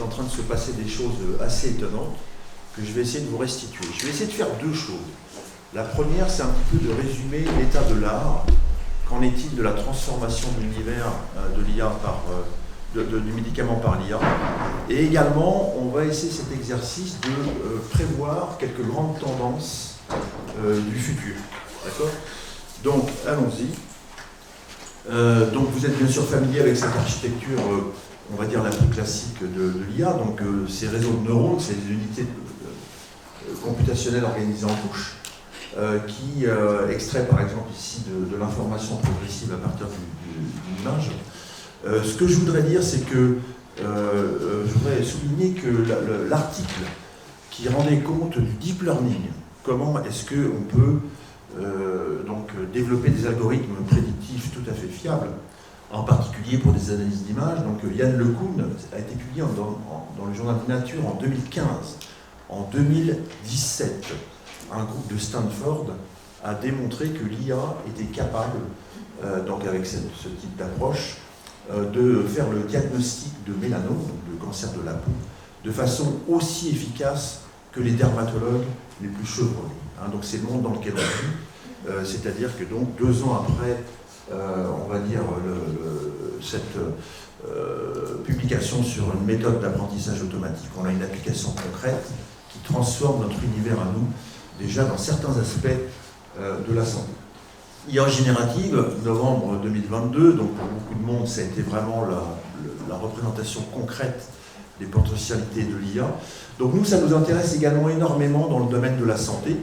en train de se passer des choses assez étonnantes que je vais essayer de vous restituer. Je vais essayer de faire deux choses. La première, c'est un petit peu de résumer l'état de l'art. Qu'en est-il de la transformation de l'univers de l'IA du médicament par l'IA? Et également, on va essayer cet exercice de prévoir quelques grandes tendances du futur. D'accord? Donc, allons-y. Donc, vous êtes bien sûr familier avec cette architecture, on va dire la plus classique de l'IA. Donc, ces réseaux de neurones, c'est des unités computationnelles organisées en couches. Qui extrait par exemple ici de l'information progressive à partir d'une image. Ce que je voudrais dire, c'est que je voudrais souligner que l'article qui rendait compte du deep learning, comment est-ce qu'on peut donc développer des algorithmes prédictifs tout à fait fiables, en particulier pour des analyses d'images. Donc Yann LeCun a été publié dans le journal de Nature en 2015. En 2017, un groupe de Stanford a démontré que l'IA était capable, donc avec ce type d'approche, de faire le diagnostic de mélanome, donc de cancer de la peau, de façon aussi efficace que les dermatologues les plus chevronnés. Donc c'est le monde dans lequel on vit, c'est-à-dire que donc 2 ans après, on va dire, cette publication sur une méthode d'apprentissage automatique, on a une application concrète qui transforme notre univers à nous, déjà dans certains aspects de la santé. IA générative, novembre 2022, donc pour beaucoup de monde, ça a été vraiment la représentation concrète des potentialités de l'IA. Donc nous, ça nous intéresse également énormément dans le domaine de la santé.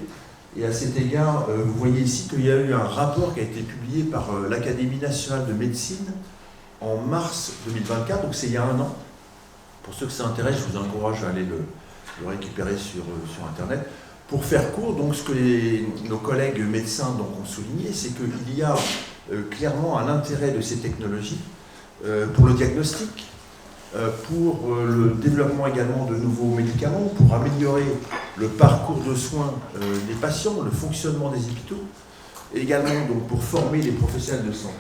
Et à cet égard, vous voyez ici qu'il y a eu un rapport qui a été publié par l'Académie nationale de médecine en mars 2024, donc c'est il y a 1 an. Pour ceux que ça intéresse, je vous encourage à aller le récupérer sur Internet. Pour faire court, donc, ce que nos collègues médecins donc, ont souligné, c'est qu'il y a clairement un intérêt de ces technologies pour le diagnostic, pour le développement également de nouveaux médicaments, pour améliorer le parcours de soins des patients, le fonctionnement des hôpitaux, et également donc, pour former les professionnels de santé.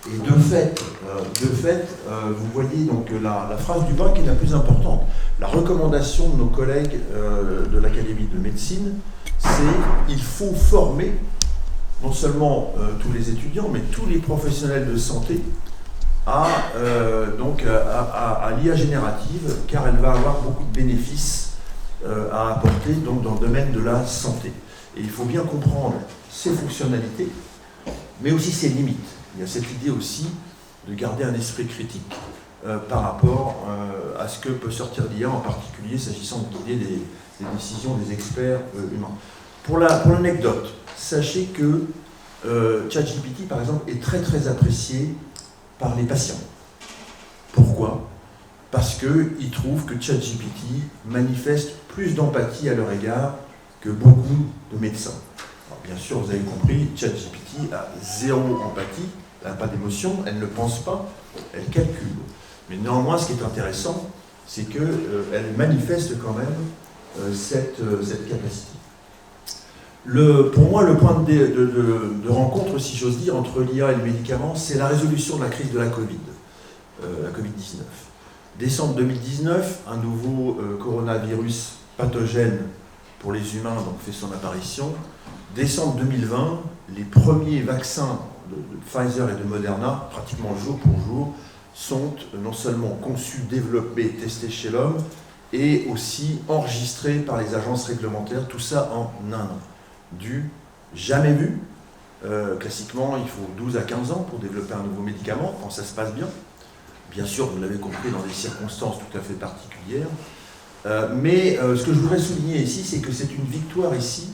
Et de fait, vous voyez donc la phrase du bas qui est la plus importante. La recommandation de nos collègues de l'Académie de médecine, c'est qu'il faut former non seulement tous les étudiants, mais tous les professionnels de santé à l'IA générative, car elle va avoir beaucoup de bénéfices à apporter donc, dans le domaine de la santé. Et il faut bien comprendre ses fonctionnalités, mais aussi ses limites. Il y a cette idée aussi de garder un esprit critique par rapport à ce que peut sortir l'IA, en particulier s'agissant de guider les décisions des experts humains. Pour l'anecdote, sachez que ChatGPT, par exemple, est très très apprécié par les patients. Pourquoi? Parce qu'ils trouvent que ChatGPT manifeste plus d'empathie à leur égard que beaucoup de médecins. Alors, bien sûr, vous avez compris, ChatGPT a 0 empathie, elle n'a pas d'émotion, elle ne pense pas, elle calcule. Mais néanmoins, ce qui est intéressant, c'est qu'elle manifeste quand même cette capacité. Pour moi, le point de rencontre, si j'ose dire, entre l'IA et le médicament, c'est la résolution de la crise de la Covid, la Covid-19. Décembre 2019, un nouveau coronavirus pathogène pour les humains donc, fait son apparition. Décembre 2020, les premiers vaccins de Pfizer et de Moderna, pratiquement jour pour jour, sont non seulement conçus, développés, testés chez l'homme, et aussi enregistrés par les agences réglementaires, tout ça en 1 an. Du jamais vu. Classiquement, il faut 12 à 15 ans pour développer un nouveau médicament, quand ça se passe bien. Bien sûr, vous l'avez compris, dans des circonstances tout à fait particulières. Mais ce que je voudrais souligner ici, c'est que c'est une victoire ici,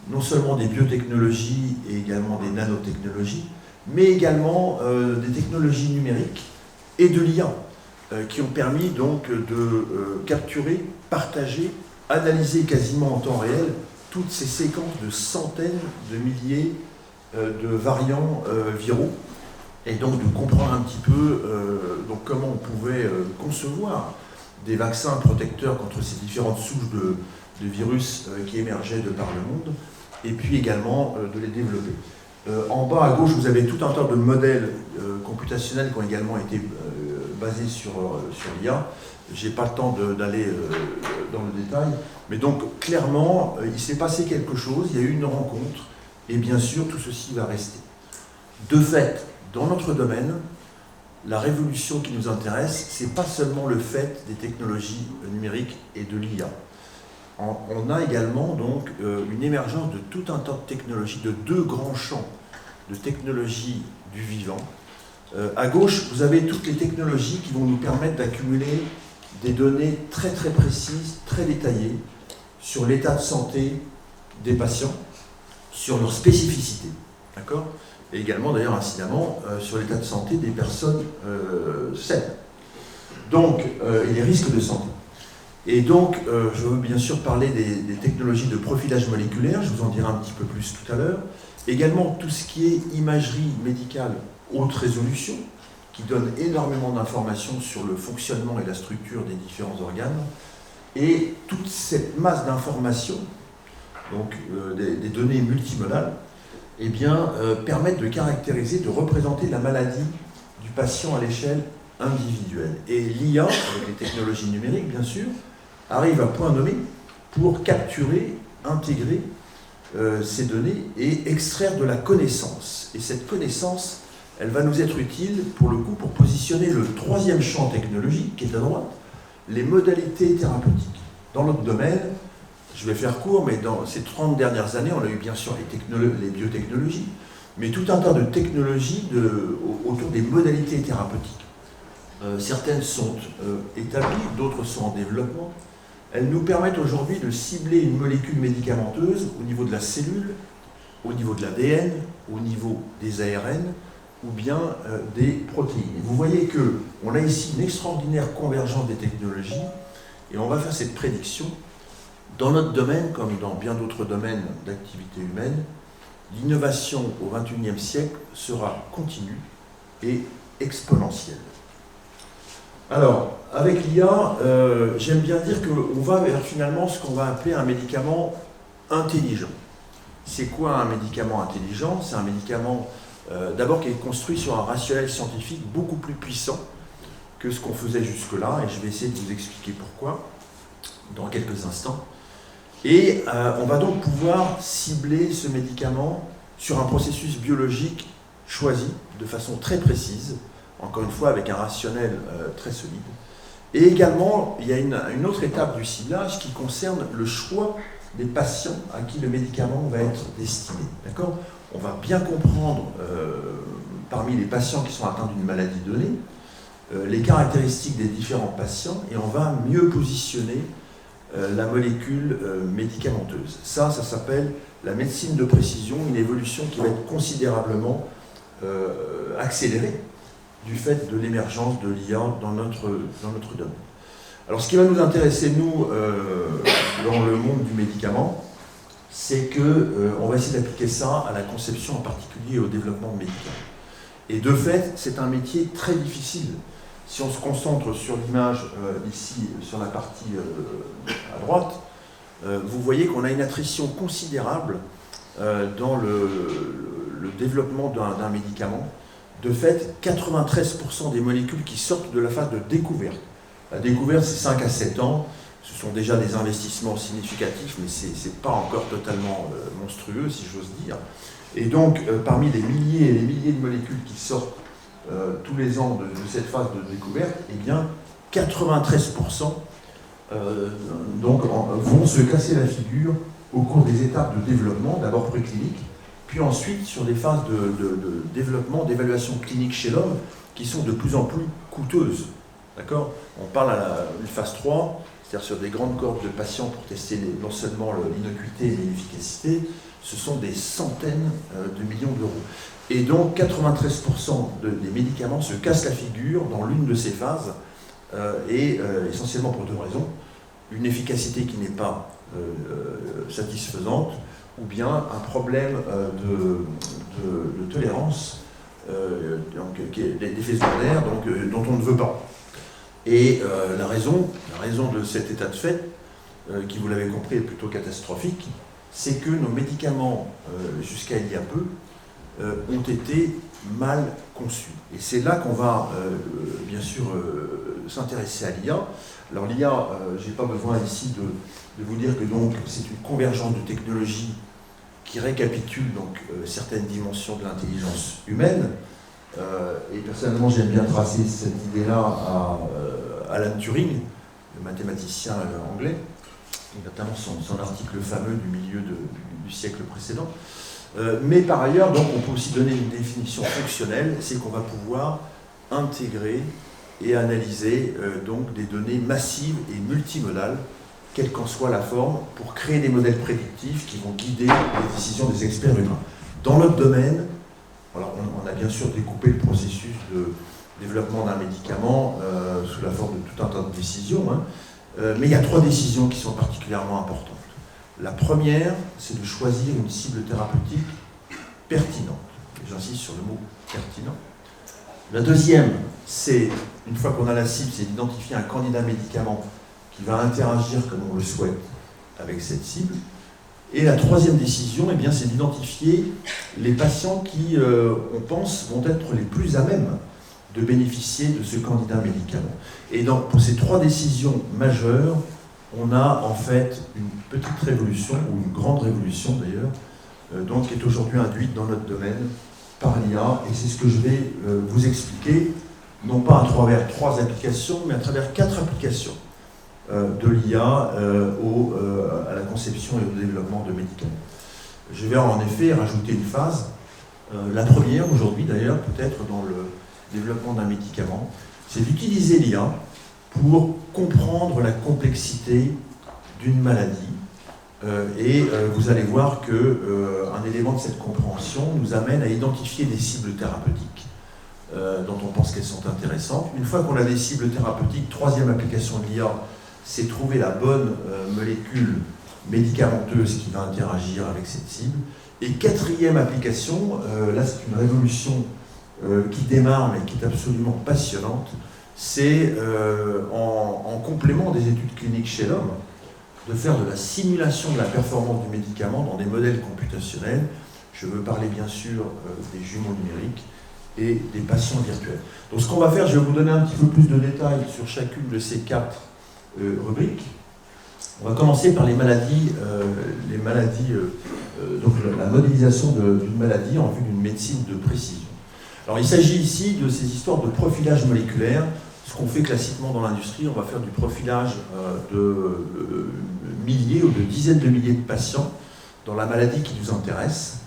non seulement des biotechnologies et également des nanotechnologies, mais également des technologies numériques et de l'IA, qui ont permis donc de capturer, partager, analyser quasiment en temps réel toutes ces séquences de centaines de milliers de variants viraux, et donc de comprendre un petit peu donc comment on pouvait concevoir des vaccins protecteurs contre ces différentes souches de virus qui émergeaient de par le monde, et puis également de les développer. En bas à gauche, vous avez tout un tas de modèles computationnels qui ont également été basé sur l'IA. Je n'ai pas le temps d'aller dans le détail. Mais donc, clairement, il s'est passé quelque chose, il y a eu une rencontre, et bien sûr, tout ceci va rester. De fait, dans notre domaine, la révolution qui nous intéresse, ce n'est pas seulement le fait des technologies numériques et de l'IA. On a également donc une émergence de tout un tas de technologies, de deux grands champs de technologies du vivant. À gauche, vous avez toutes les technologies qui vont nous permettre d'accumuler des données très très précises, très détaillées sur l'état de santé des patients, sur leur spécificité, d'accord ? Et également d'ailleurs incidemment sur l'état de santé des personnes saines. Donc, et les risques de santé. Et donc, je veux bien sûr parler des technologies de profilage moléculaire, je vous en dirai un petit peu plus tout à l'heure. Également tout ce qui est imagerie médicale haute résolution, qui donne énormément d'informations sur le fonctionnement et la structure des différents organes. Et toute cette masse d'informations, donc des données multimodales, eh bien, permettent de caractériser, de représenter la maladie du patient à l'échelle individuelle. Et l'IA, avec les technologies numériques bien sûr, arrive à point nommé pour capturer, intégrer ces données et extraire de la connaissance. Et cette connaissance, elle va nous être utile pour le coup pour positionner le troisième champ technologique qui est à droite, les modalités thérapeutiques. Dans notre domaine, je vais faire court, mais dans ces 30 dernières années, on a eu bien sûr les biotechnologies, mais tout un tas de technologies autour des modalités thérapeutiques. Certaines sont établies, d'autres sont en développement. Elles nous permettent aujourd'hui de cibler une molécule médicamenteuse au niveau de la cellule, au niveau de l'ADN, au niveau des ARN ou bien des protéines. Et vous voyez qu'on a ici une extraordinaire convergence des technologies et on va faire cette prédiction. Dans notre domaine, comme dans bien d'autres domaines d'activité humaine, l'innovation au XXIe siècle sera continue et exponentielle. Alors, avec l'IA, j'aime bien dire qu'on va vers finalement ce qu'on va appeler un médicament intelligent. C'est quoi un médicament intelligent? C'est un médicament d'abord qui est construit sur un rationnel scientifique beaucoup plus puissant que ce qu'on faisait jusque-là, et je vais essayer de vous expliquer pourquoi dans quelques instants. Et on va donc pouvoir cibler ce médicament sur un processus biologique choisi de façon très précise, encore une fois avec un rationnel très solide. Et également, il y a une autre étape du ciblage qui concerne le choix des patients à qui le médicament va être destiné. D'accord ? On va bien comprendre, parmi les patients qui sont atteints d'une maladie donnée, les caractéristiques des différents patients, et on va mieux positionner la molécule médicamenteuse. Ça s'appelle la médecine de précision, une évolution qui va être considérablement accélérée du fait de l'émergence de l'IA dans notre domaine. Alors ce qui va nous intéresser, nous, dans le monde du médicament, c'est qu'on va essayer d'appliquer ça à la conception en particulier et au développement de médicaments. Et de fait, c'est un métier très difficile. Si on se concentre sur l'image ici, sur la partie à droite, vous voyez qu'on a une attrition considérable dans le développement d'un médicament. De fait, 93% des molécules qui sortent de la phase de découverte. La découverte, c'est 5 à 7 ans. Ce sont déjà des investissements significatifs, mais ce n'est pas encore totalement monstrueux, si j'ose dire. Et donc, parmi les milliers et les milliers de molécules qui sortent tous les ans de cette phase de découverte, eh bien, 93% vont se casser la figure au cours des étapes de développement, d'abord préclinique, puis ensuite sur des phases de développement, d'évaluation clinique chez l'homme, qui sont de plus en plus coûteuses. D'accord ? On parle à une phase 3, c'est-à-dire sur des grandes cohortes de patients pour tester non seulement l'innocuité mais l'efficacité, ce sont des centaines de millions d'euros. Et donc 93% des médicaments se cassent la figure dans l'une de ces phases, et essentiellement pour deux raisons. Une efficacité qui n'est pas satisfaisante, ou bien un problème de tolérance, d'effets secondaires, dont on ne veut pas. Et la raison de cet état de fait, qui vous l'avez compris est plutôt catastrophique, c'est que nos médicaments, jusqu'à il y a peu, ont été mal conçus. Et c'est là qu'on va, bien sûr, s'intéresser à l'IA. Alors l'IA, je n'ai pas besoin ici de vous dire que donc c'est une convergence de technologies qui récapitule donc certaines dimensions de l'intelligence humaine. Et personnellement, j'aime bien tracer cette idée-là à Alan Turing, le mathématicien anglais, notamment son article fameux du milieu du siècle précédent. Mais par ailleurs, donc, on peut aussi donner une définition fonctionnelle, c'est qu'on va pouvoir intégrer et analyser donc des données massives et multimodales, quelle qu'en soit la forme, pour créer des modèles prédictifs qui vont guider les décisions des experts humains. Dans notre domaine, alors on a bien sûr découpé le processus de développement d'un médicament sous la forme de tout un tas de décisions, hein, mais il y a 3 décisions qui sont particulièrement importantes. La première, c'est de choisir une cible thérapeutique pertinente. J'insiste sur le mot pertinent. La deuxième, c'est, une fois qu'on a la cible, c'est d'identifier un candidat médicament qui va interagir comme on le souhaite avec cette cible. Et la troisième décision, eh bien, c'est d'identifier les patients qui, on pense, vont être les plus à même de bénéficier de ce candidat médicament. Et donc, pour ces 3 décisions majeures, on a en fait une petite révolution, ou une grande révolution d'ailleurs, donc, qui est aujourd'hui induite dans notre domaine par l'IA, et c'est ce que je vais vous expliquer, non pas à travers 3 applications, mais à travers 4 applications de l'IA à la conception et au développement de médicaments. Je vais en effet rajouter une phase, la première aujourd'hui d'ailleurs, peut-être dans le développement d'un médicament, c'est d'utiliser l'IA pour comprendre la complexité d'une maladie. Et vous allez voir qu'un élément de cette compréhension nous amène à identifier des cibles thérapeutiques dont on pense qu'elles sont intéressantes. Une fois qu'on a des cibles thérapeutiques, 3e application de l'IA, c'est trouver la bonne molécule médicamenteuse qui va interagir avec cette cible. Et 4e application, là c'est une révolution qui démarre mais qui est absolument passionnante, c'est en complément des études cliniques chez l'homme, de faire de la simulation de la performance du médicament dans des modèles computationnels. Je veux parler bien sûr des jumeaux numériques et des patients virtuels. Donc ce qu'on va faire, je vais vous donner un petit peu plus de détails sur chacune de ces 4 rubriques. On va commencer par les maladies, donc la modélisation d'une maladie en vue d'une médecine de précision. Alors il s'agit ici de ces histoires de profilage moléculaire. Ce qu'on fait classiquement dans l'industrie, on va faire du profilage de milliers ou de dizaines de milliers de patients dans la maladie qui nous intéresse.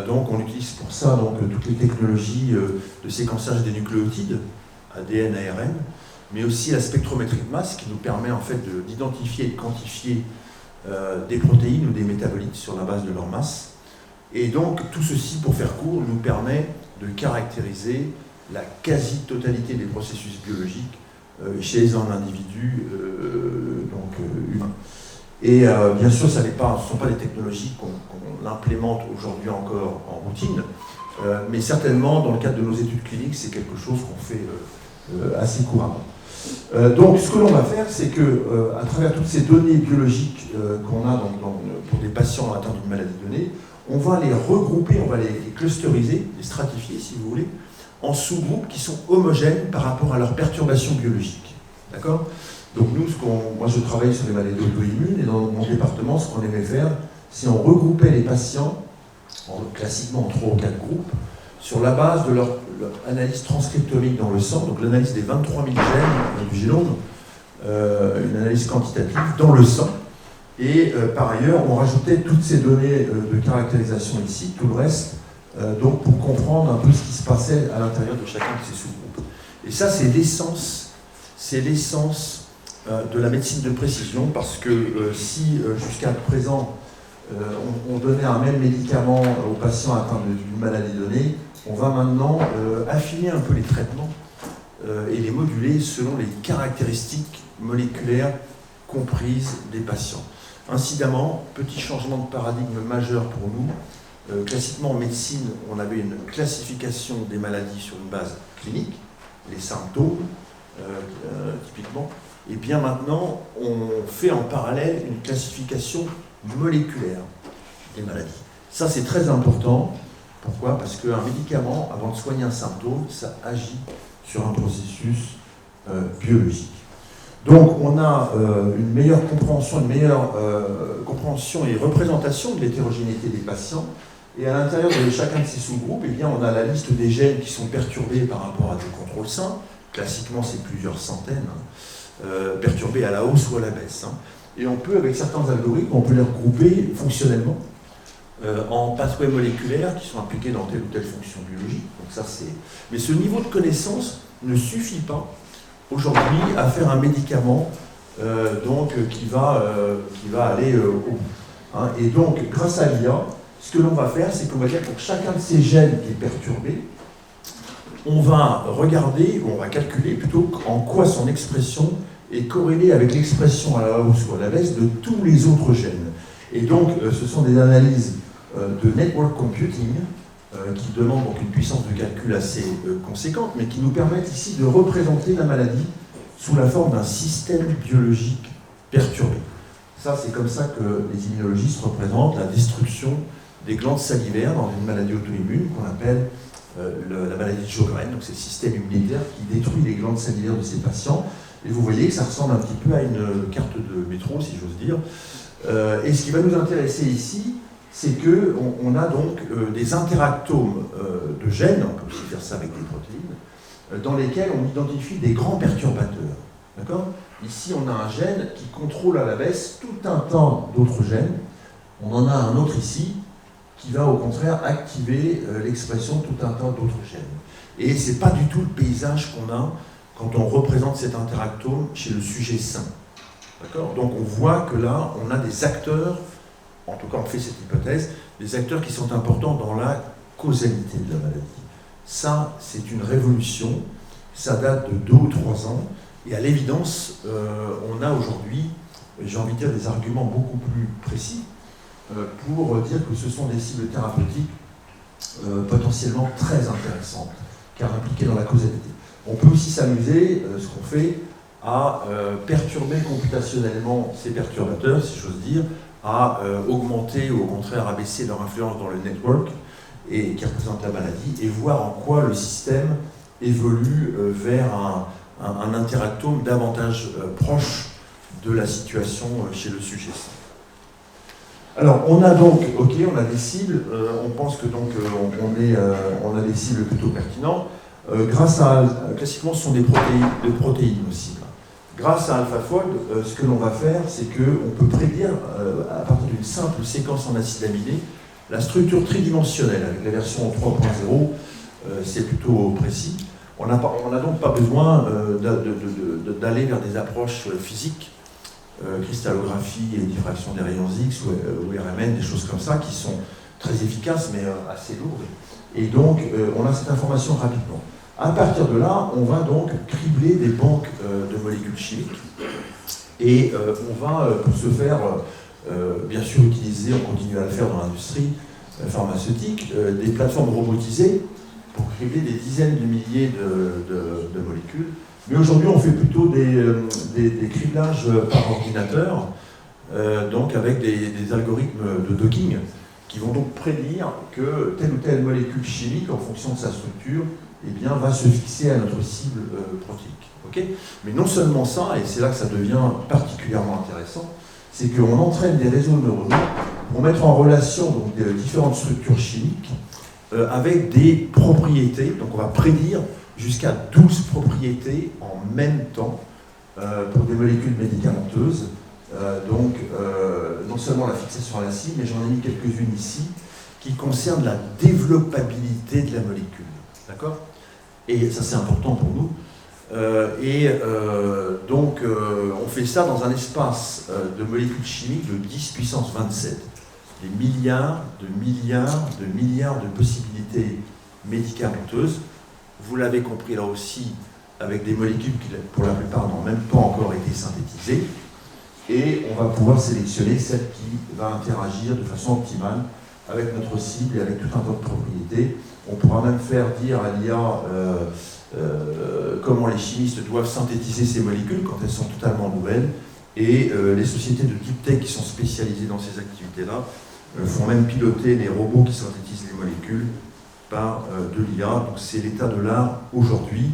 Donc on utilise pour ça donc, toutes les technologies de séquençage des nucléotides, ADN, ARN, mais aussi la spectrométrie de masse qui nous permet en fait d'identifier et de quantifier des protéines ou des métabolites sur la base de leur masse. Et donc tout ceci, pour faire court, nous permet de caractériser la quasi-totalité des processus biologiques chez un individu humain. Et bien sûr, ce ne sont pas des technologies qu'on implémente aujourd'hui encore en routine, mais certainement, dans le cadre de nos études cliniques, c'est quelque chose qu'on fait assez couramment. Donc, ce que l'on va faire, c'est que, à travers toutes ces données biologiques qu'on a pour des patients atteints d'une maladie donnée, on va les regrouper, on va les clusteriser, les stratifier, si vous voulez, en sous-groupes qui sont homogènes par rapport à leur perturbation biologique. D'accord ? Donc nous, moi je travaille sur les maladies auto-immunes, et dans mon département, ce qu'on aimait faire, c'est on regroupait les patients, classiquement en 3 ou 4 groupes, sur la base de leur analyse transcriptomique dans le sang, donc l'analyse des 23 000 gènes du génome, une analyse quantitative dans le sang, et par ailleurs, on rajoutait toutes ces données de caractérisation ici, tout le reste, donc pour comprendre un peu ce qui se passait à l'intérieur de chacun de ces sous-groupes. Et ça, c'est l'essence de la médecine de précision, parce que si jusqu'à présent on donnait un même médicament aux patients atteints d'une maladie donnée, on va maintenant affiner un peu les traitements et les moduler selon les caractéristiques moléculaires comprises des patients. Incidemment, petit changement de paradigme majeur pour nous. Classiquement en médecine, on avait une classification des maladies sur une base clinique, les symptômes typiquement, et bien maintenant on fait en parallèle une classification moléculaire des maladies. Ça c'est très important Pourquoi? Parce qu'un médicament, avant de soigner un symptôme, ça agit sur un processus biologique. Donc on a une meilleure compréhension et représentation de l'hétérogénéité des patients. Et à l'intérieur de chacun de ces sous-groupes, eh bien, on a la liste des gènes qui sont perturbés par rapport à des contrôles sains. Classiquement, c'est plusieurs centaines, perturbés à la hausse ou à la baisse. Et on peut, avec certains algorithmes, on peut les regrouper fonctionnellement en pathways moléculaires qui sont impliqués dans telle ou telle fonction biologique. Donc ça, c'est... Mais ce niveau de connaissance ne suffit pas aujourd'hui à faire un médicament qui va aller au bout. Et donc, grâce à l'IA, ce que l'on va faire, c'est qu'on va dire pour chacun de ces gènes qui est perturbé, on va regarder, ou on va calculer plutôt en quoi son expression est corrélée avec l'expression à la hausse ou à la baisse de tous les autres gènes. Et donc, ce sont des analyses de network computing qui demandent donc une puissance de calcul assez conséquente, mais qui nous permettent ici de représenter la maladie sous la forme d'un système biologique perturbé. Ça, c'est comme ça que les immunologistes représentent la destruction des glandes salivaires dans une maladie auto-immune qu'on appelle la maladie de Sjögren. Donc c'est le système immunitaire qui détruit les glandes salivaires de ces patients. Et vous voyez que ça ressemble un petit peu à une carte de métro, si j'ose dire. Et ce qui va nous intéresser ici, c'est qu'on a donc des interactomes de gènes, on peut aussi faire ça avec des protéines, dans lesquels on identifie des grands perturbateurs. D'accord ? Ici, on a un gène qui contrôle à la baisse tout un tas d'autres gènes. On en a un autre ici qui va au contraire activer l'expression de tout un tas d'autres gènes. Et ce n'est pas du tout le paysage qu'on a quand on représente cet interactome chez le sujet sain. D'accord ? Donc on voit que là, on a des acteurs, en tout cas on fait cette hypothèse, des acteurs qui sont importants dans la causalité de la maladie. Ça, c'est une révolution, ça date de 2 ou 3 ans, et à l'évidence, on a aujourd'hui, j'ai envie de dire, des arguments beaucoup plus précis pour dire que ce sont des cibles thérapeutiques potentiellement très intéressantes, car impliquées dans la causalité. On peut aussi s'amuser, ce qu'on fait, à perturber computationnellement ces perturbateurs, si j'ose dire, à augmenter ou au contraire abaisser leur influence dans le network et qui représente la maladie, et voir en quoi le système évolue vers un interactome davantage proche de la situation chez le sujet. Alors, on a donc, ok, on a des cibles, on pense que donc on a des cibles plutôt pertinentes. Grâce à, classiquement, ce sont des protéines aussi. Grâce à AlphaFold, ce que l'on va faire, c'est qu'on peut prédire, à partir d'une simple séquence en acides aminés, la structure tridimensionnelle. Avec la version 3.0, c'est plutôt précis. On n'a donc pas besoin d'aller vers des approches physiques, cristallographie et diffraction des rayons X ou RMN, des choses comme ça, qui sont très efficaces mais assez lourdes. Et donc, on a cette information rapidement. À partir de là, on va donc cribler des banques de molécules chimiques et on va, pour ce faire, bien sûr utiliser, on continue à le faire dans l'industrie pharmaceutique, des plateformes robotisées pour cribler des dizaines de milliers de molécules. Mais aujourd'hui, on fait plutôt des criblages par ordinateur, donc avec des algorithmes de docking qui vont donc prédire que telle ou telle molécule chimique, en fonction de sa structure, eh bien, va se fixer à notre cible protéique. Okay ? Mais non seulement ça, et c'est là que ça devient particulièrement intéressant, c'est qu'on entraîne des réseaux neuronaux pour mettre en relation donc, des différentes structures chimiques avec des propriétés. Donc on va prédire jusqu'à 12 propriétés en même temps pour des molécules médicamenteuses. Non seulement la fixation à la cible, mais j'en ai mis quelques-unes ici, qui concernent la développabilité de la molécule. D'accord ? Et ça, c'est important pour nous. Donc, on fait ça dans un espace de molécules chimiques de 10 puissance 27. Des milliards de possibilités médicamenteuses. Vous l'avez compris là aussi, avec des molécules qui, pour la plupart, n'ont même pas encore été synthétisées. Et on va pouvoir sélectionner celle qui va interagir de façon optimale avec notre cible et avec tout un tas de propriétés. On pourra même faire dire à l'IA comment les chimistes doivent synthétiser ces molécules quand elles sont totalement nouvelles. Et les sociétés de deep tech qui sont spécialisées dans ces activités-là font même piloter les robots qui synthétisent les molécules par de l'IA. Donc c'est l'état de l'art aujourd'hui.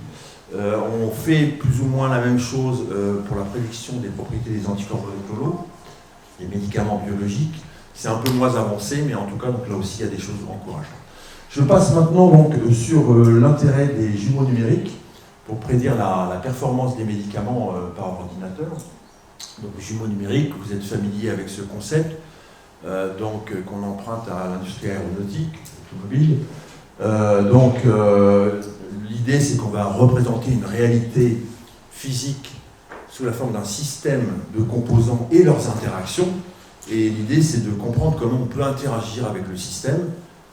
On fait plus ou moins la même chose pour la prédiction des propriétés des anticorps monoclonaux, les médicaments biologiques. C'est un peu moins avancé, mais en tout cas, donc là aussi, il y a des choses encourageantes. Je passe maintenant donc, sur l'intérêt des jumeaux numériques pour prédire la performance des médicaments par ordinateur. Donc, jumeaux numériques, vous êtes familier avec ce concept, qu'on emprunte à l'industrie aéronautique, automobile. L'idée, c'est qu'on va représenter une réalité physique sous la forme d'un système de composants et leurs interactions. Et l'idée, c'est de comprendre comment on peut interagir avec le système.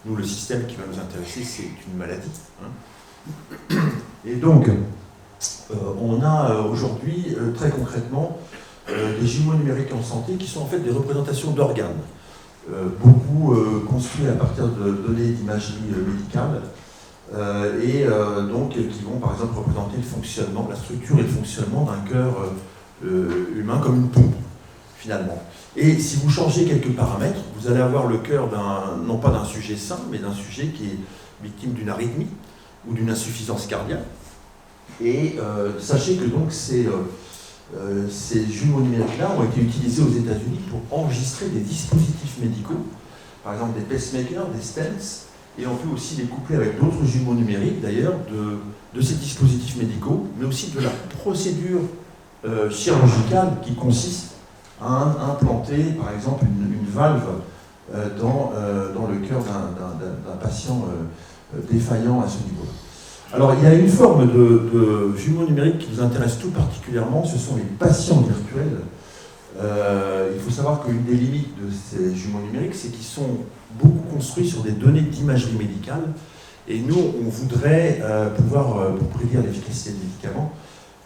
Nous, le système qui va nous intéresser, c'est une maladie. Et donc, on a aujourd'hui, très concrètement, des jumeaux numériques en santé qui sont en fait des représentations d'organes. Beaucoup construits à partir de données d'imagerie médicale. Qui vont par exemple représenter le fonctionnement, la structure et le fonctionnement d'un cœur humain comme une pompe, finalement. Et si vous changez quelques paramètres, vous allez avoir le cœur non pas d'un sujet sain, mais d'un sujet qui est victime d'une arythmie ou d'une insuffisance cardiaque. Et sachez que donc ces jumeaux numériques-là ont été utilisés aux États-Unis pour enregistrer des dispositifs médicaux, par exemple des pacemakers, des stents, et on peut aussi les coupler avec d'autres jumeaux numériques, d'ailleurs, de ces dispositifs médicaux, mais aussi de la procédure chirurgicale qui consiste à implanter, par exemple, une valve dans le cœur d'un patient défaillant à ce niveau-là. Alors, il y a une forme de jumeaux numériques qui nous intéresse tout particulièrement, ce sont les patients virtuels. Il faut savoir qu'une des limites de ces jumeaux numériques, c'est qu'ils sont beaucoup construits sur des données d'imagerie médicale. Et nous, on voudrait pouvoir, pour prédire l'efficacité des médicaments,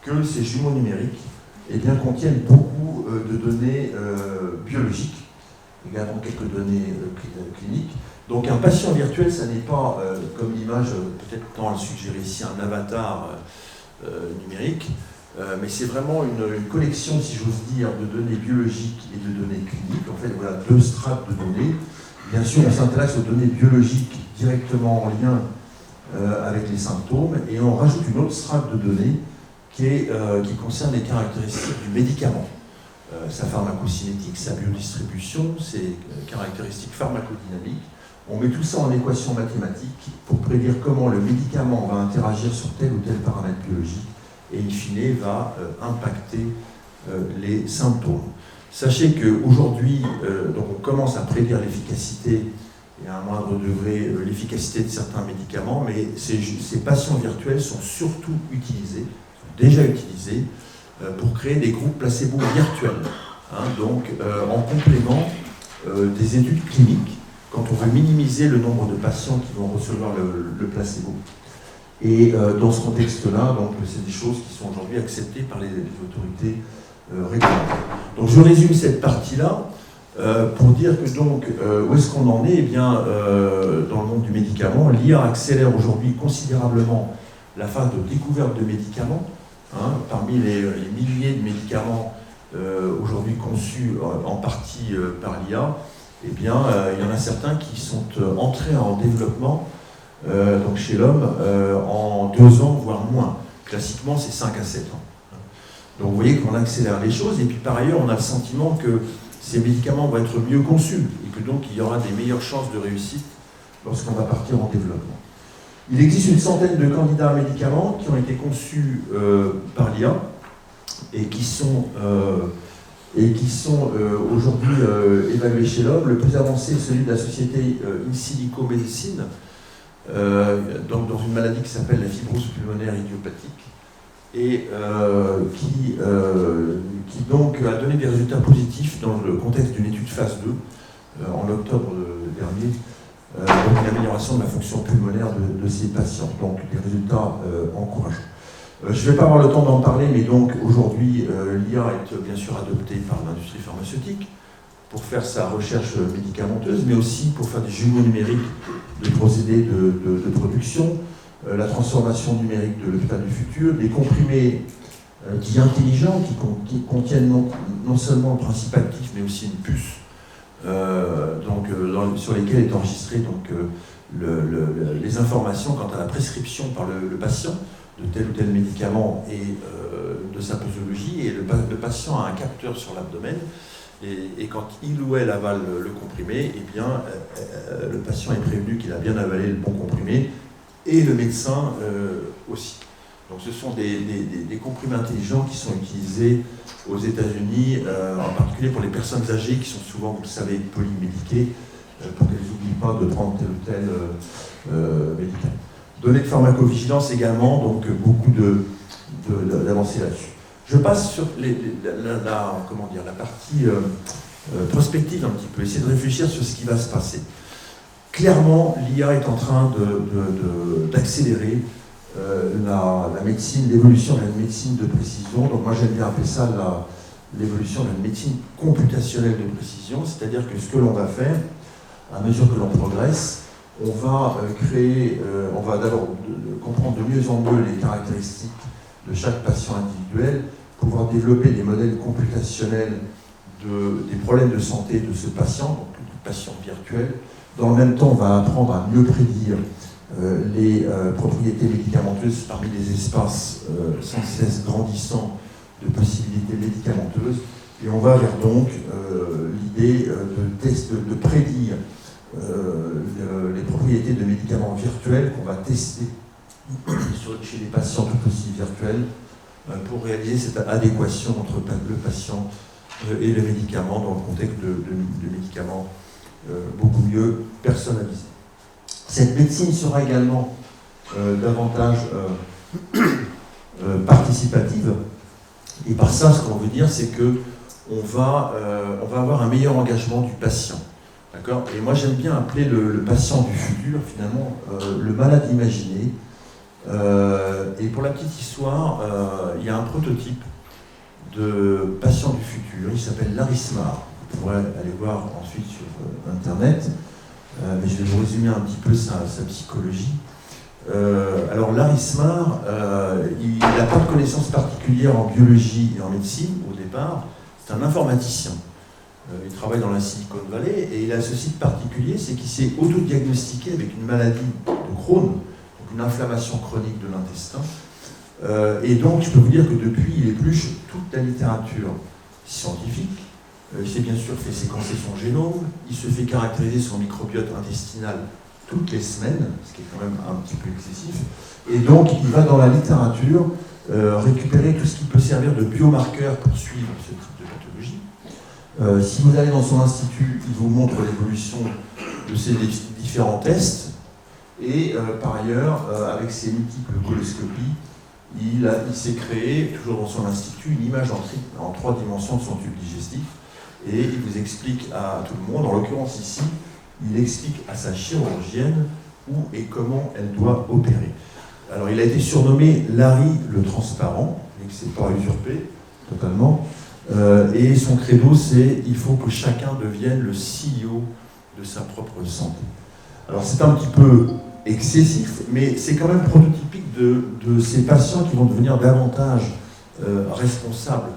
que ces jumeaux numériques contiennent beaucoup de données biologiques, également quelques données cliniques. Donc un patient virtuel, ça n'est pas, comme l'image peut-être tend à le suggérer ici, un avatar numérique, mais c'est vraiment une collection, si j'ose dire, de données biologiques et de données cliniques. En fait, voilà deux strates de données. Bien sûr, on s'intéresse aux données biologiques directement en lien avec les symptômes, et on rajoute une autre strate de données qui concerne les caractéristiques du médicament. Sa pharmacocinétique, sa biodistribution, ses caractéristiques pharmacodynamiques. On met tout ça en équation mathématique pour prédire comment le médicament va interagir sur tel ou tel paramètre biologique et in fine va impacter les symptômes. Sachez qu'aujourd'hui, on commence à prédire l'efficacité et à un moindre degré l'efficacité de certains médicaments, mais ces patients virtuels sont surtout déjà utilisés pour créer des groupes placebo virtuels. En complément des études cliniques, quand on veut minimiser le nombre de patients qui vont recevoir le placebo. Et dans ce contexte-là, c'est des choses qui sont aujourd'hui acceptées par les autorités réglementaires. Donc je résume cette partie-là pour dire que où est-ce qu'on en est? Dans le monde du médicament, l'IA accélère aujourd'hui considérablement la phase de découverte de médicaments. Parmi les milliers de médicaments aujourd'hui conçus en partie par l'IA, il y en a certains qui sont entrés en développement chez l'homme en 2 ans, voire moins. Classiquement, c'est 5 à 7 ans. Donc vous voyez qu'on accélère les choses, et puis par ailleurs, on a le sentiment que ces médicaments vont être mieux conçus, et que donc il y aura des meilleures chances de réussite lorsqu'on va partir en développement. Il existe une centaine de candidats à médicaments qui ont été conçus par l'IA et qui sont aujourd'hui évalués chez l'homme. Le plus avancé est celui de la société In Silico Medicine, dans une maladie qui s'appelle la fibrose pulmonaire idiopathique, et qui a donné des résultats positifs dans le contexte d'une étude phase 2 en octobre dernier. Une amélioration de la fonction pulmonaire de ces patients, donc des résultats encourageants. Je ne vais pas avoir le temps d'en parler, mais donc aujourd'hui, l'IA est bien sûr adoptée par l'industrie pharmaceutique pour faire sa recherche médicamenteuse, mais aussi pour faire des jumeaux numériques de procédés de production, la transformation numérique de l'hôpital du futur, des comprimés dits intelligents qui contiennent non seulement le principe actif, mais aussi une puce, dans sur lesquels est enregistré donc, les informations quant à la prescription par le patient de tel ou tel médicament et de sa posologie, et le patient a un capteur sur l'abdomen, et quand il ou elle avale le comprimé, eh bien, le patient est prévenu qu'il a bien avalé le bon comprimé, et le médecin aussi. Donc ce sont des comprimés intelligents qui sont utilisés aux États-Unis, en particulier pour les personnes âgées qui sont souvent, vous le savez, polymédiquées, pour qu'elles n'oublient pas de prendre tel ou tel médicament. Données de pharmacovigilance également, donc beaucoup d'avancées là-dessus. Je passe sur la partie prospective un petit peu, essayer de réfléchir sur ce qui va se passer. Clairement, l'IA est en train d'accélérer la médecine, l'évolution de la médecine de précision. Donc moi j'aime bien appeler ça l'évolution de la médecine computationnelle de précision, c'est-à-dire que ce que l'on va faire, à mesure que l'on progresse, on va on va d'abord comprendre de mieux en mieux les caractéristiques de chaque patient individuel, pouvoir développer des modèles computationnels des problèmes de santé de ce patient, donc du patient virtuel. Dans le même temps, on va apprendre à mieux prédire les propriétés médicamenteuses parmi les espaces sans cesse grandissants de possibilités médicamenteuses. Et on va vers donc l'idée de prédire les propriétés de médicaments virtuels qu'on va tester chez les patients tout aussi virtuels pour réaliser cette adéquation entre le patient et le médicament dans le contexte de médicaments beaucoup mieux personnalisés. Cette médecine sera également davantage participative, et par ça ce qu'on veut dire c'est qu'on va avoir un meilleur engagement du patient. D'accord ? Et moi j'aime bien appeler le patient du futur finalement le malade imaginé. Et pour la petite histoire, il y a un prototype de patient du futur, il s'appelle Larry Smart. Vous pourrez aller voir ensuite sur Internet, mais je vais vous résumer un petit peu sa psychologie. Alors Larry Smart, il n'a pas de connaissances particulières en biologie et en médecine au départ, c'est un informaticien. Il travaille dans la Silicon Valley et il a ceci de particulier, c'est qu'il s'est autodiagnostiqué avec une maladie de Crohn, une inflammation chronique de l'intestin. Et donc, je peux vous dire que depuis, il épluche toute la littérature scientifique. Il s'est bien sûr fait séquencer son génome, il se fait caractériser son microbiote intestinal toutes les semaines, ce qui est quand même un petit peu excessif. Et donc, il va dans la littérature récupérer tout ce qui peut servir de biomarqueur pour suivre ce type de pathologie. Si vous allez dans son institut, il vous montre l'évolution de ces différents tests. Et par ailleurs, avec ses multiples coloscopies, il s'est créé, toujours dans son institut, une image en 3 dimensions de son tube digestif. Et il vous explique à tout le monde, en l'occurrence ici, il explique à sa chirurgienne où et comment elle doit opérer. Alors il a été surnommé Larry le transparent, et que c'est pas usurpé totalement. Et son credo, c'est il faut que chacun devienne le CEO de sa propre santé. Alors c'est un petit peu excessif, mais c'est quand même prototypique de ces patients qui vont devenir davantage responsables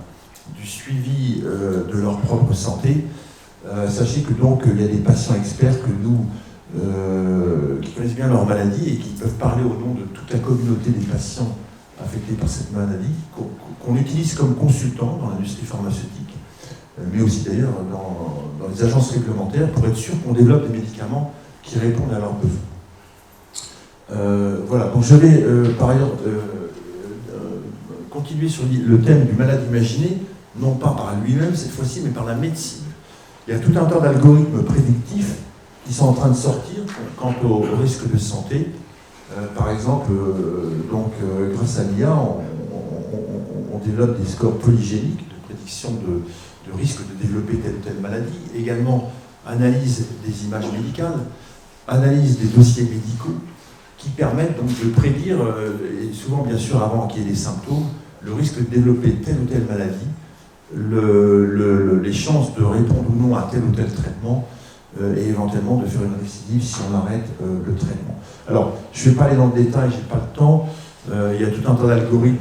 du suivi de leur propre santé. Sachez que donc il y a des patients experts que nous, qui connaissent bien leur maladie et qui peuvent parler au nom de toute la communauté des patients affectés par cette maladie, qu'on utilise comme consultants dans l'industrie pharmaceutique, mais aussi d'ailleurs dans les agences réglementaires pour être sûr qu'on développe des médicaments qui répondent à leurs besoins. Voilà, donc je vais par ailleurs continuer sur le thème du malade imaginé, non pas par lui-même cette fois-ci, mais par la médecine. Il y a tout un tas d'algorithmes prédictifs qui sont en train de sortir quant aux risques de santé. Par exemple, grâce à l'IA, on développe des scores polygéniques de prédiction de risque de développer telle ou telle maladie. Également, analyse des images médicales, analyse des dossiers médicaux, qui permettent donc de prédire, et souvent bien sûr avant qu'il y ait des symptômes, le risque de développer telle ou telle maladie, les chances de répondre ou non à tel ou tel traitement, et éventuellement de faire une récidive si on arrête le traitement. Alors, je ne vais pas aller dans le détail, je n'ai pas le temps. Il y a tout un tas d'algorithmes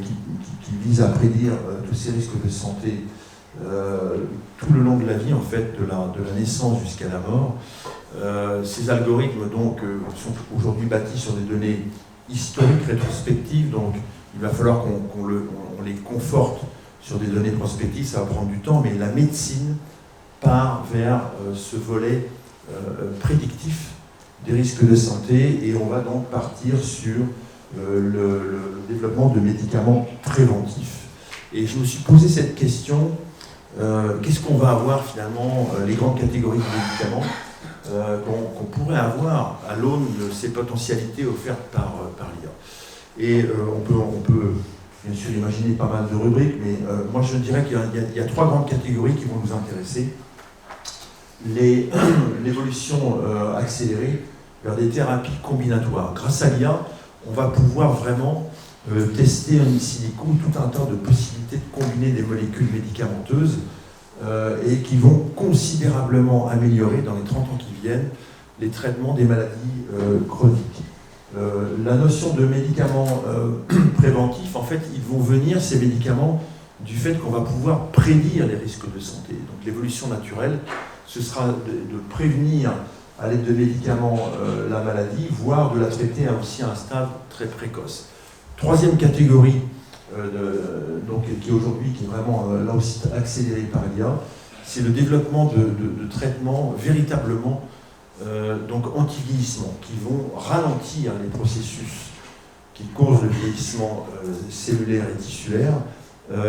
qui visent à prédire tous ces risques de santé tout le long de la vie, en fait, de la naissance jusqu'à la mort. Ces algorithmes donc, sont aujourd'hui bâtis sur des données historiques, rétrospectives, donc il va falloir qu'on les conforte sur des données prospectives, ça va prendre du temps, mais la médecine part vers ce volet prédictif des risques de santé, et on va donc partir sur le développement de médicaments préventifs. Et je me suis posé cette question, qu'est-ce qu'on va avoir finalement, les grandes catégories de médicaments qu'on pourrait avoir à l'aune de ces potentialités offertes par l'IA. Et on peut bien sûr imaginer pas mal de rubriques, mais moi je dirais qu'il y a trois grandes catégories qui vont nous intéresser. L'évolution accélérée vers des thérapies combinatoires. Grâce à l'IA, on va pouvoir vraiment tester in silico tout un tas de possibilités de combiner des molécules médicamenteuses et qui vont considérablement améliorer dans les 30 ans qui viennent les traitements des maladies chroniques. La notion de médicaments préventifs, en fait, ils vont venir, ces médicaments, du fait qu'on va pouvoir prédire les risques de santé. Donc l'évolution naturelle, ce sera de prévenir à l'aide de médicaments la maladie, voire de la traiter aussi à un stade très précoce. Troisième catégorie, donc, qui aujourd'hui qui est vraiment là aussi accélérée par l'IA, c'est le développement de traitements véritablement donc anti-vieillissement, qui vont ralentir les processus qui causent le vieillissement cellulaire et tissulaire,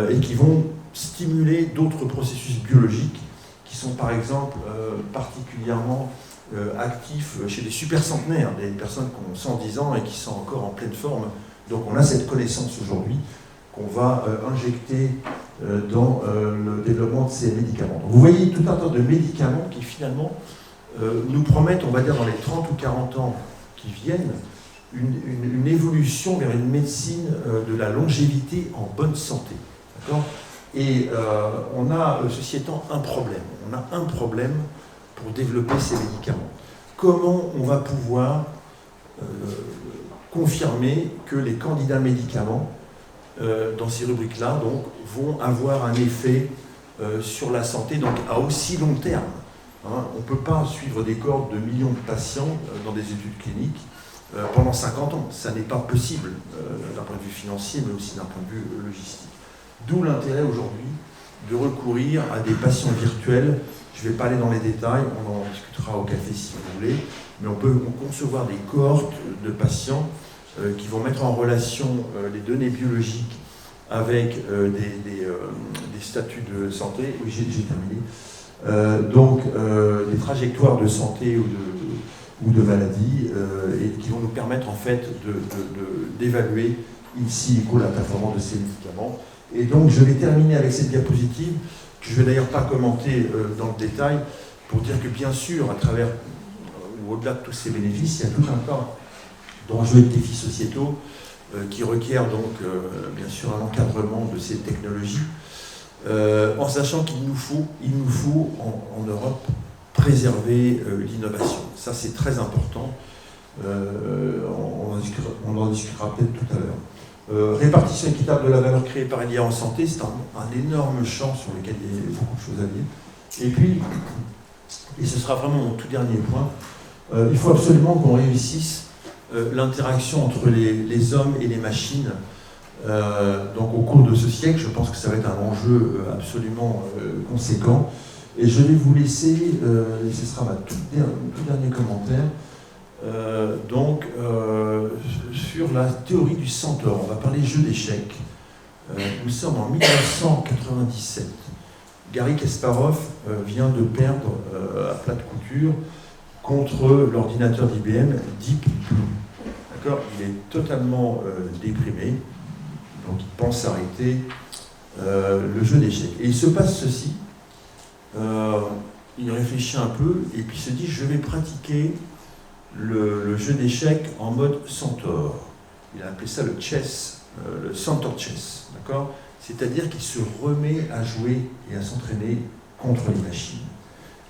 et qui vont stimuler d'autres processus biologiques qui sont par exemple particulièrement actifs chez les supercentenaires, des personnes qui ont 110 ans et qui sont encore en pleine forme. Donc on a cette connaissance aujourd'hui qu'on va injecter dans le développement de ces médicaments. Donc vous voyez tout un tas de médicaments qui finalement nous promettent, on va dire dans les 30 ou 40 ans qui viennent, une évolution vers une médecine de la longévité en bonne santé. D'accord ? Et on a, ceci étant, un problème. On a un problème pour développer ces médicaments. Comment on va pouvoir confirmer que les candidats médicaments dans ces rubriques-là donc, vont avoir un effet sur la santé donc à aussi long terme. Hein, on ne peut pas suivre des cohortes de millions de patients dans des études cliniques pendant 50 ans. Ça n'est pas possible d'un point de vue financier, mais aussi d'un point de vue logistique. D'où l'intérêt aujourd'hui de recourir à des patients virtuels. Je ne vais pas aller dans les détails, on en discutera au café si vous voulez, mais on peut concevoir des cohortes de patients qui vont mettre en relation les données biologiques avec des statuts de santé. Oui, j'ai terminé. Donc, des trajectoires de santé ou de maladie, et qui vont nous permettre en fait d'évaluer in silico la performance de ces médicaments. Et donc, je vais terminer avec cette diapositive, que je ne vais d'ailleurs pas commenter dans le détail, pour dire que bien sûr, à travers ou au-delà de tous ces bénéfices, il y a tout un tas d'enjeux et de défis sociétaux qui requièrent donc bien sûr un encadrement de ces technologies, en sachant qu'il nous faut en Europe préserver l'innovation. Ça c'est très important, on en discutera peut-être tout à l'heure. Répartition équitable de la valeur créée par l'IA en santé, c'est un énorme champ sur lequel il y a beaucoup de choses à dire. Et puis, et ce sera vraiment mon tout dernier point, il faut absolument qu'on réussisse l'interaction entre les hommes et les machines. Donc au cours de ce siècle, je pense que ça va être un enjeu absolument conséquent. Et je vais vous laisser, et ce sera ma tout dernier commentaire, sur la théorie du centaure. On va parler jeu d'échecs. Nous sommes en 1997. Garry Kasparov vient de perdre à plat de couture contre l'ordinateur d'IBM Deep Blue. D'accord ? Il est totalement déprimé, donc il pense arrêter le jeu d'échecs. Et il se passe ceci, il réfléchit un peu et puis il se dit je vais pratiquer le jeu d'échecs en mode centaure. Il a appelé ça le chess, le centaur chess, d'accord ? C'est-à-dire qu'il se remet à jouer et à s'entraîner contre les machines.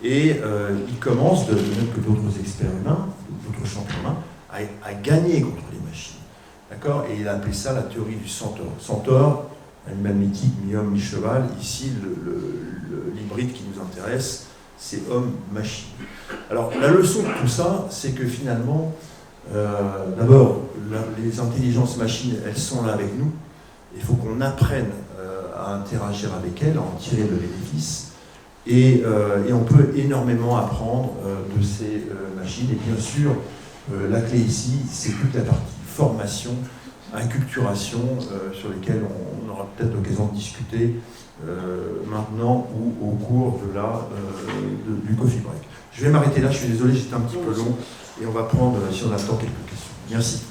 Et il commence, de même que d'autres experts humains, d'autres champions humains, à gagner contre les machines. D'accord ? Et il a appelé ça la théorie du centaure. Centaure, animal mythique, mi-homme, mi-cheval. Ici, l'hybride qui nous intéresse, c'est homme-machine. Alors, la leçon de tout ça, c'est que finalement, d'abord, les intelligences machines, elles sont là avec nous. Il faut qu'on apprenne à interagir avec elles, à en tirer le bénéfice. Et on peut énormément apprendre de ces machines. Et bien sûr, la clé ici, c'est toute la partie formation, inculturation, sur lesquelles on aura peut-être l'occasion de discuter maintenant ou au cours du coffee break. Je vais m'arrêter là, je suis désolé, j'étais un petit peu long, et on va prendre, si on a le temps, quelques questions. Merci.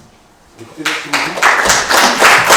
Merci beaucoup.